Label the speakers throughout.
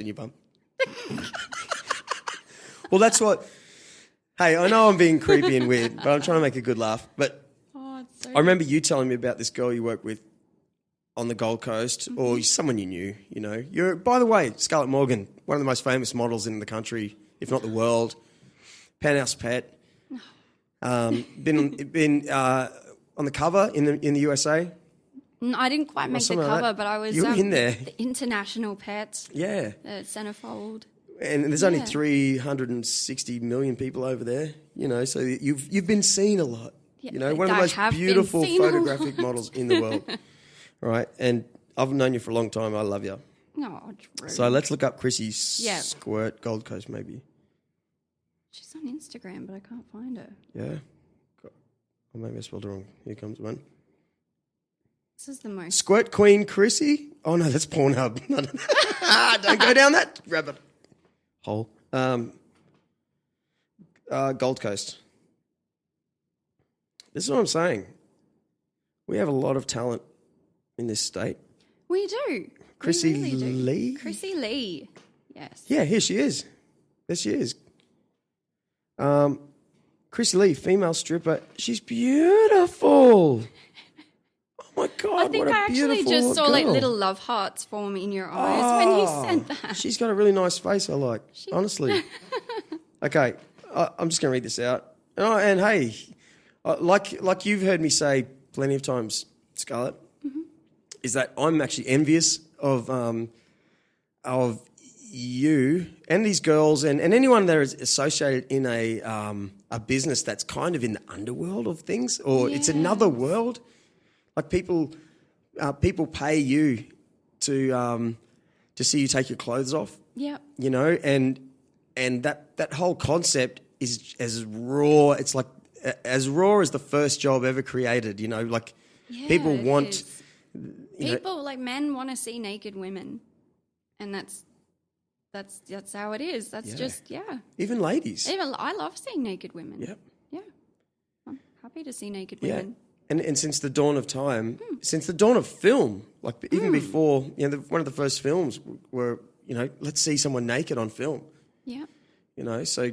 Speaker 1: your bum. Well, that's what... Hey, I know I'm being creepy and weird, but I'm trying to make a good laugh. But
Speaker 2: it's so
Speaker 1: I remember you telling me about this girl you work with on the Gold Coast, or someone you knew, you know. You're, by the way, Scarlett Morgan, one of the most famous models in the country, if not the world. Penthouse pet. Been on the cover in the USA.
Speaker 2: No, I didn't quite make the cover, but I was
Speaker 1: you were in there.
Speaker 2: The international pet.
Speaker 1: Yeah.
Speaker 2: Centerfold.
Speaker 1: And there's only 360 million people over there, you know, so you've been seen a lot.
Speaker 2: Yeah,
Speaker 1: you know, one of the most beautiful photographic models in the world. Right? And I've known you for a long time. I love you.
Speaker 2: Oh, true.
Speaker 1: So let's look up Chrissy Squirt, Gold Coast maybe.
Speaker 2: She's on Instagram, but I can't find her.
Speaker 1: Yeah. Oh, maybe I spelled it wrong. Here comes one.
Speaker 2: This is the most...
Speaker 1: Squirt Queen Chrissy? Oh, no, that's Pornhub. Don't go down that rabbit hole. Gold Coast. This is what I'm saying. We have a lot of talent in this state.
Speaker 2: We do.
Speaker 1: Chrissy
Speaker 2: we really do.
Speaker 1: Lee?
Speaker 2: Chrissy Lee. Yes.
Speaker 1: Yeah, here she is. There she is. Chrissy Lee, female stripper. She's beautiful. Oh my God,
Speaker 2: I think
Speaker 1: what a
Speaker 2: I actually
Speaker 1: beautiful
Speaker 2: just saw
Speaker 1: girl.
Speaker 2: like little love hearts form in your eyes when you said that.
Speaker 1: She's got a really nice face, I like, honestly. Okay, I'm just going to read this out. And hey, like you've heard me say plenty of times, Scarlett, is that I'm actually envious of you and these girls and anyone that is associated in a business that's kind of in the underworld of things, or it's another world. Like people pay you to see you take your clothes off. Yeah. You know, and that whole concept is as raw. It's like as raw as the first job ever created. You know, like people want.
Speaker 2: People like men want to see naked women, and that's how it is. That's just
Speaker 1: Even ladies.
Speaker 2: Even I love seeing naked women.
Speaker 1: Yep.
Speaker 2: Yeah. I'm happy to see naked women.
Speaker 1: Yeah. And since the dawn of time, since the dawn of film, like even before, you know, one of the first films were, you know, let's see someone naked on film. Yeah. You know, so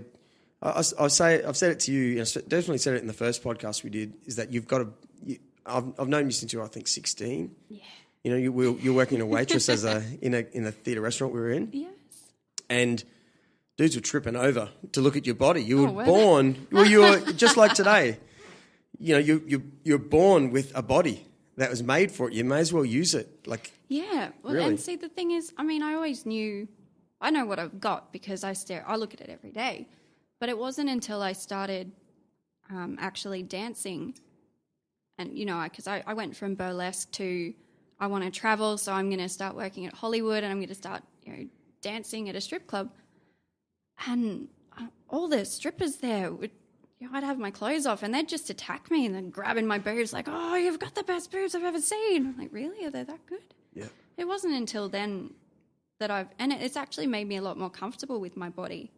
Speaker 1: I've said it to you, definitely said it in the first podcast we did, is that you've got to. I've known you since you were, I think, 16. Yeah. You know, you're working a waitress in a theatre restaurant we were in. Yes. And dudes were tripping over to look at your body. You were born. Well, you were just like today. You know, you're born with a body that was made for it. You may as well use it. Like,
Speaker 2: yeah. Well, really. And see, the thing is, I mean, I always knew, I know what I've got because I look at it every day. But it wasn't until I started actually dancing, and you know, because I went from burlesque to I want to travel, so I'm going to start working at Hollywood, and I'm going to start, you know, dancing at a strip club, and all the strippers there would. You know, I'd have my clothes off and they'd just attack me and then grabbing my boobs like, oh, you've got the best boobs I've ever seen. I'm like, really? Are they that good? Yeah. It wasn't until then that it's actually made me a lot more comfortable with my body.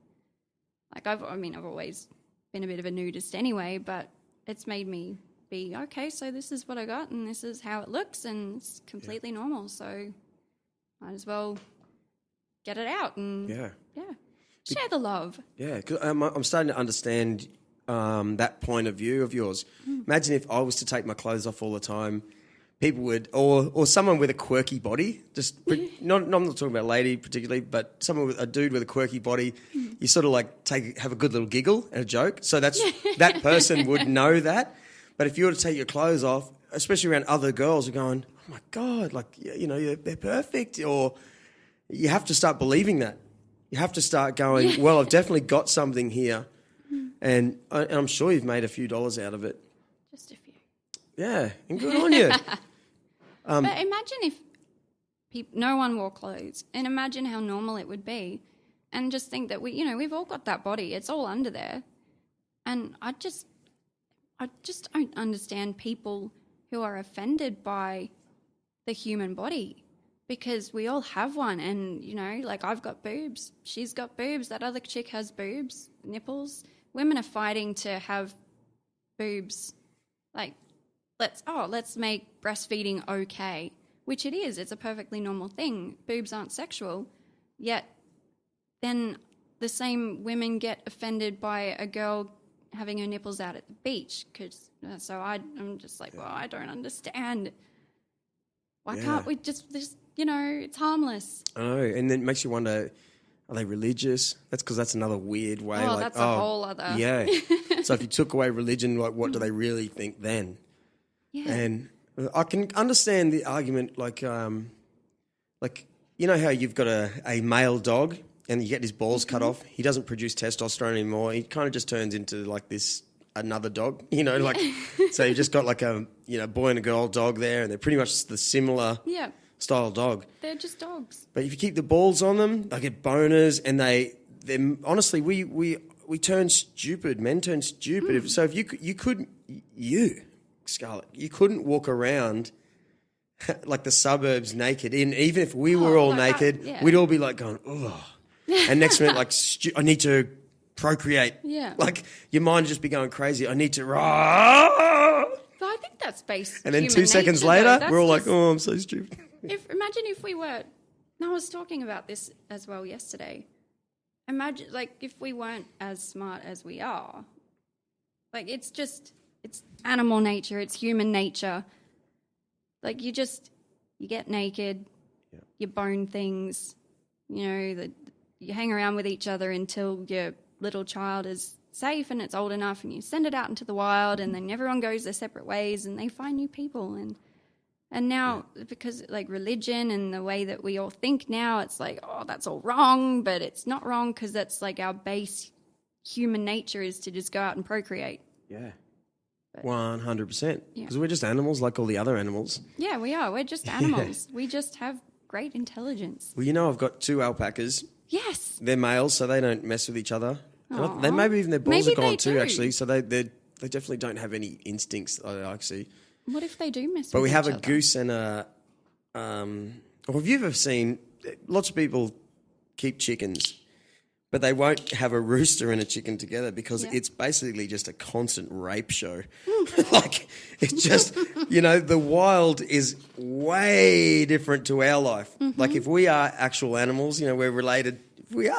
Speaker 2: Like, I've always been a bit of a nudist anyway, but it's made me be, okay, so this is what I got and this is how it looks and it's completely normal. So might as well get it out and share the love. Yeah, because
Speaker 1: I'm starting to understand that point of view of yours. Imagine if I was to take my clothes off all the time, people would, or someone with a quirky body, just not I'm not talking about a lady particularly, but someone with a dude with a quirky body, you sort of like have a good little giggle and a joke. So that person would know that. But if you were to take your clothes off, especially around other girls, are going, oh my God, like, you know, they're perfect, or you have to start believing that. You have to start going, well, I've definitely got something here. And I'm sure you've made a few dollars out of it.
Speaker 2: Just a few.
Speaker 1: Yeah, and good on you.
Speaker 2: But imagine if no one wore clothes, and imagine how normal it would be. And just think that we've all got that body. It's all under there. And I just don't understand people who are offended by the human body, because we all have one. And, you know, like, I've got boobs. She's got boobs. That other chick has boobs, nipples. Women are fighting to have boobs. Like, let's make breastfeeding okay, which it is. It's a perfectly normal thing. Boobs aren't sexual, yet then the same women get offended by a girl having her nipples out at the beach. I'm just like, well, I don't understand. Why can't we just, it's harmless.
Speaker 1: I know, and then it makes you wonder, are they religious? That's because that's another weird way.
Speaker 2: Oh, that's a whole other.
Speaker 1: Yeah. So if you took away religion, like, what do they really think then?
Speaker 2: Yeah.
Speaker 1: And I can understand the argument, like you know how you've got a male dog and you get his balls cut off. He doesn't produce testosterone anymore. He kind of just turns into like another dog, so you've just got like a boy and a girl dog there, and they're pretty much the similar style dog.
Speaker 2: They're just dogs.
Speaker 1: But if you keep the balls on them, they get boners, and they honestly, we turn stupid. Men turn stupid. So if you Scarlett, you couldn't walk around like the suburbs naked. Even if we were all naked, we'd all be like going, oh. And next minute, like, I need to procreate.
Speaker 2: Yeah.
Speaker 1: Like, your mind would just be going crazy. I need to.
Speaker 2: But I think that's based.
Speaker 1: And then
Speaker 2: human
Speaker 1: 2 seconds
Speaker 2: nature,
Speaker 1: later, we're all like, oh, I'm so stupid.
Speaker 2: Imagine if we were. I was talking about this as well yesterday. Imagine, like, if we weren't as smart as we are. Like, it's animal nature. It's human nature. Like, you get naked, you bone things, you hang around with each other until your little child is safe and it's old enough, and you send it out into the wild, and then everyone goes their separate ways and they find new people. And now, because like religion and the way that we all think now, it's like, oh, that's all wrong, but it's not wrong because that's like our base human nature is to just go out and procreate.
Speaker 1: Yeah. 100%. Because we're just animals like all the other animals.
Speaker 2: Yeah, we are. We're just animals. We just have great intelligence.
Speaker 1: Well, I've got 2 alpacas.
Speaker 2: Yes.
Speaker 1: They're males, so they don't mess with each other. They maybe even their balls are gone too, actually. So they definitely don't have any instincts, I see.
Speaker 2: What if they do mess with each other?
Speaker 1: But we have a goose and a... have you ever seen... Lots of people keep chickens, but they won't have a rooster and a chicken together because it's basically just a constant rape show. Like, it's just, the wild is way different to our life. Mm-hmm. Like, if we are actual animals, we're related. We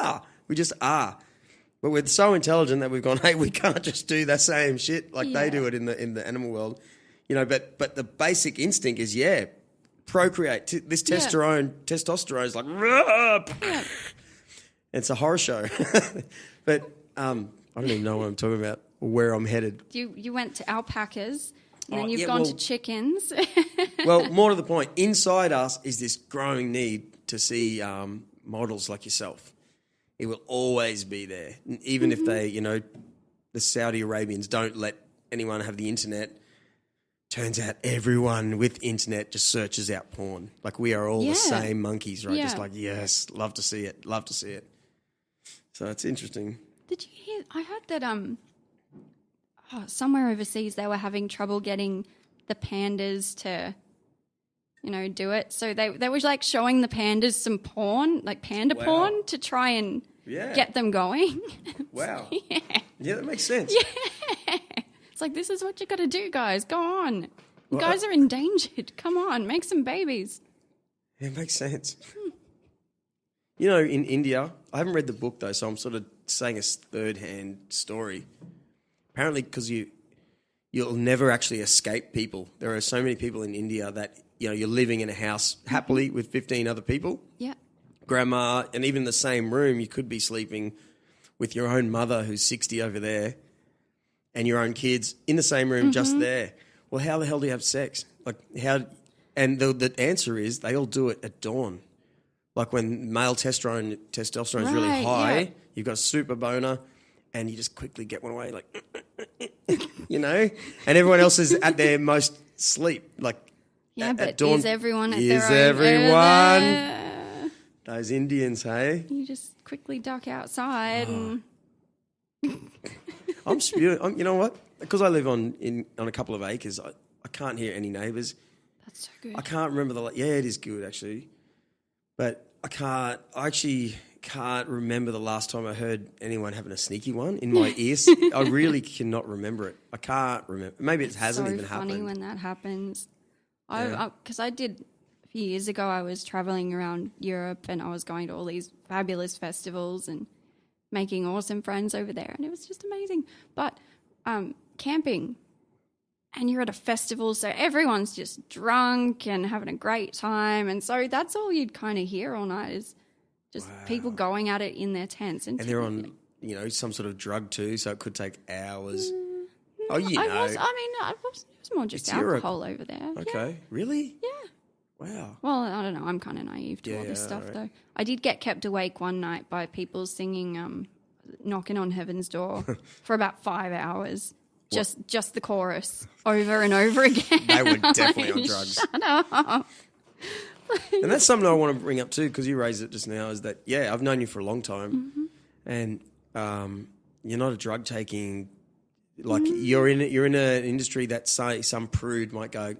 Speaker 1: just are. But we're so intelligent that we've gone, hey, we can't just do the same shit like they do it in the animal world. But the basic instinct is, procreate. This testosterone is like, it's a horror show. But I don't even know what I'm talking about or where I'm headed.
Speaker 2: You went to alpacas and then you've gone to chickens.
Speaker 1: Well, more to the point, inside us is this growing need to see models like yourself. It will always be there. Even if they, the Saudi Arabians don't let anyone have the internet. Turns out everyone with internet just searches out porn. Like, we are all the same monkeys, right? Just like, yes, love to see it. So it's interesting.
Speaker 2: Did you hear? I heard that somewhere overseas they were having trouble getting the pandas to, do it. So they were like showing the pandas some porn, like panda porn, to try and get them going.
Speaker 1: Wow. Yeah, that makes sense.
Speaker 2: Yeah. It's like, this is what you got to do, guys. Go on. You guys are endangered. Come on, make some babies.
Speaker 1: It makes sense. In India, I haven't read the book though, so I'm sort of saying a third-hand story. Apparently, because you'll never actually escape people. There are so many people in India that, you're living in a house happily with 15 other people.
Speaker 2: Yeah.
Speaker 1: Grandma, and even in the same room, you could be sleeping with your own mother who's 60 over there and your own kids in the same room just there. Well, how the hell do you have sex? Like, how? And the answer is they all do it at dawn. Like, when male testosterone is really high, you've got a super boner, and you just quickly get one away, like, and everyone else is at their most sleep. Like, at dawn.
Speaker 2: Is everyone at
Speaker 1: their own? Is everyone? Those Indians, hey?
Speaker 2: You just quickly duck outside and...
Speaker 1: I'm spewing. You know what? Because I live on a couple of acres, I can't hear any neighbours.
Speaker 2: That's so good.
Speaker 1: I can't remember it is good actually. But I actually can't remember the last time I heard anyone having a sneaky one in my ears. I really cannot remember it. I can't remember. Maybe it hasn't even happened.
Speaker 2: It's so funny when that happens. Because I did a few years ago, I was traveling around Europe and I was going to all these fabulous festivals and making awesome friends over there, and it was just amazing. But camping, and you're at a festival, so everyone's just drunk and having a great time, and so that's all you'd kind of hear all night is just people going at it in their tents. And
Speaker 1: they're on, some sort of drug too, so it could take hours.
Speaker 2: It was more just alcohol over there.
Speaker 1: Okay, really?
Speaker 2: Yeah.
Speaker 1: Wow.
Speaker 2: Well, I don't know. I'm kind of naive to all this stuff, though. I did get kept awake one night by people singing Knocking on Heaven's Door for about 5 hours. Just the chorus over and over again.
Speaker 1: They were definitely on drugs.
Speaker 2: Shut up.
Speaker 1: And that's something I want to bring up too, because you raised it just now, is that, I've known you for a long time, and you're not a drug taking, like you're in an industry that, say, some prude might go,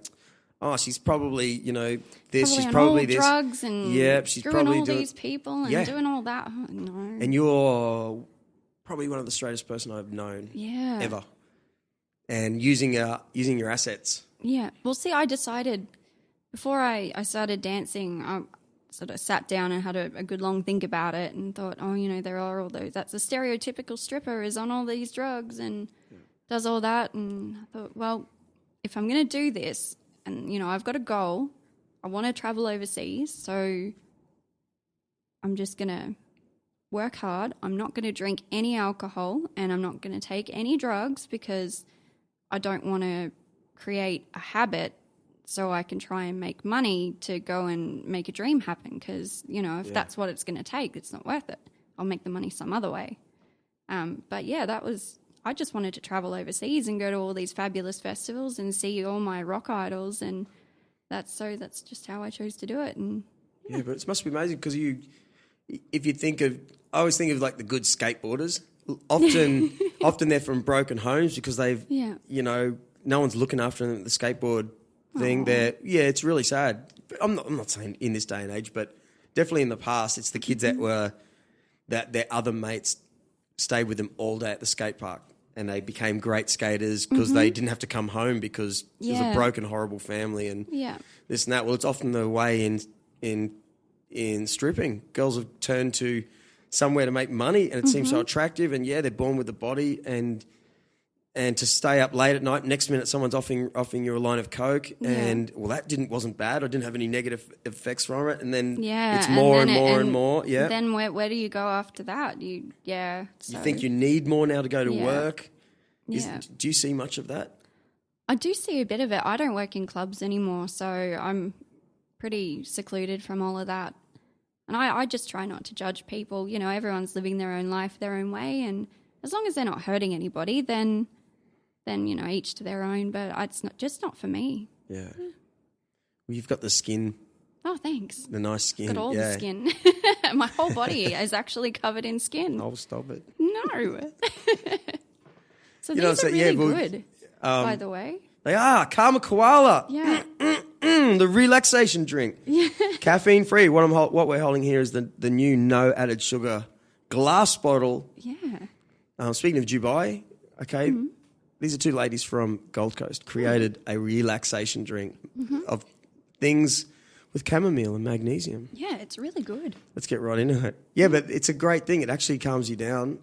Speaker 1: oh, she's probably, this, she's probably this.
Speaker 2: Drugs and
Speaker 1: she's
Speaker 2: screwing
Speaker 1: probably
Speaker 2: all these people and doing all that. Oh, no.
Speaker 1: And you're probably one of the straightest person I've known ever. And using your assets. Yeah.
Speaker 2: Well, see, I decided before I started dancing, I sort of sat down and had a good long think about it and thought, there are all those. That's a stereotypical stripper is on all these drugs and does all that. And I thought, well, if I'm going to do this and, I've got a goal, I want to travel overseas, so I'm just going to work hard. I'm not going to drink any alcohol and I'm not going to take any drugs because I don't want to create a habit so I can try and make money to go and make a dream happen because, if that's what it's going to take, it's not worth it. I'll make the money some other way. I just wanted to travel overseas and go to all these fabulous festivals and see all my rock idols, and that's just how I chose to do it. And
Speaker 1: but it must be amazing because I always think of like the good skateboarders. Often they're from broken homes because they've, no one's looking after them at the skateboard thing. It's really sad. I'm not saying in this day and age, but definitely in the past, it's the kids that their other mates stayed with them all day at the skate park and they became great skaters because they didn't have to come home because it was a broken, horrible family and this and that. Well, it's often the way in stripping. Girls have turned to somewhere to make money and it seems so attractive and they're born with the body and to stay up late at night, next minute someone's offering you a line of coke and that wasn't bad. I didn't have any negative effects from it and then it's more and more. Yeah.
Speaker 2: Then where do you go after that?
Speaker 1: You think you need more now to go to work? Do you see much of that?
Speaker 2: I do see a bit of it. I don't work in clubs anymore, so I'm pretty secluded from all of that. And I just try not to judge people. Everyone's living their own life their own way, and as long as they're not hurting anybody, then each to their own. But it's not for me. Yeah.
Speaker 1: Well, you've got the skin.
Speaker 2: Oh, thanks.
Speaker 1: The nice skin.
Speaker 2: Got all the skin. My whole body is actually covered in skin.
Speaker 1: Oh, stop it.
Speaker 2: No. So these are really good, by the way.
Speaker 1: They are. Karma Koala.
Speaker 2: Yeah.
Speaker 1: The relaxation drink.
Speaker 2: Yeah.
Speaker 1: Caffeine free. What we're holding here is the new no added sugar glass bottle.
Speaker 2: Yeah.
Speaker 1: Speaking of Dubai, okay, these are two ladies from Gold Coast created a relaxation drink of things with chamomile and magnesium.
Speaker 2: Yeah, it's really good.
Speaker 1: Let's get right into it. Yeah, but it's a great thing. It actually calms you down.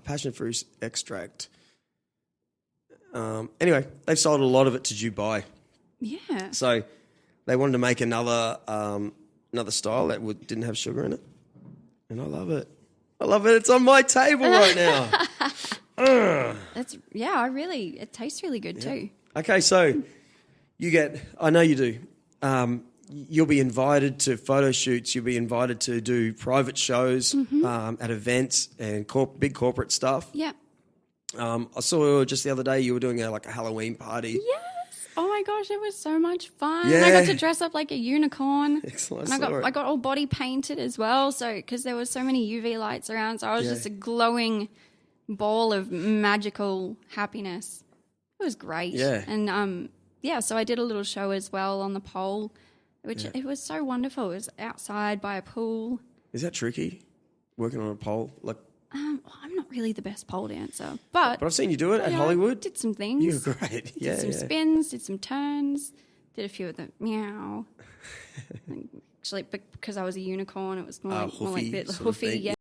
Speaker 1: Passion fruit extract. Anyway, they've sold a lot of it to Dubai.
Speaker 2: Yeah.
Speaker 1: So they wanted to make another style that didn't have sugar in it. And I love it. It's on my table right now.
Speaker 2: It tastes really good too.
Speaker 1: Okay, so I know you do. You'll be invited to photo shoots. You'll be invited to do private shows at events and big corporate stuff.
Speaker 2: Yeah.
Speaker 1: I saw just the other day you were doing a Halloween party.
Speaker 2: Yes. Oh my gosh, it was so much fun. Yeah. I got to dress up like a unicorn.
Speaker 1: Excellent.
Speaker 2: And I got all body painted as well. So because there was so many UV lights around, so I was just a glowing ball of magical happiness. It was great.
Speaker 1: Yeah.
Speaker 2: And so I did a little show as well on the pole, which it was so wonderful. It was outside by a pool.
Speaker 1: Is that tricky? Working on a pole?
Speaker 2: I'm not really the best pole dancer, but
Speaker 1: I've seen you do it at Hollywood.
Speaker 2: Did some things.
Speaker 1: You're great.
Speaker 2: Did some spins, did some turns. Did a few of the meow. Actually, because I was a unicorn, it was more like the hoofy, yeah.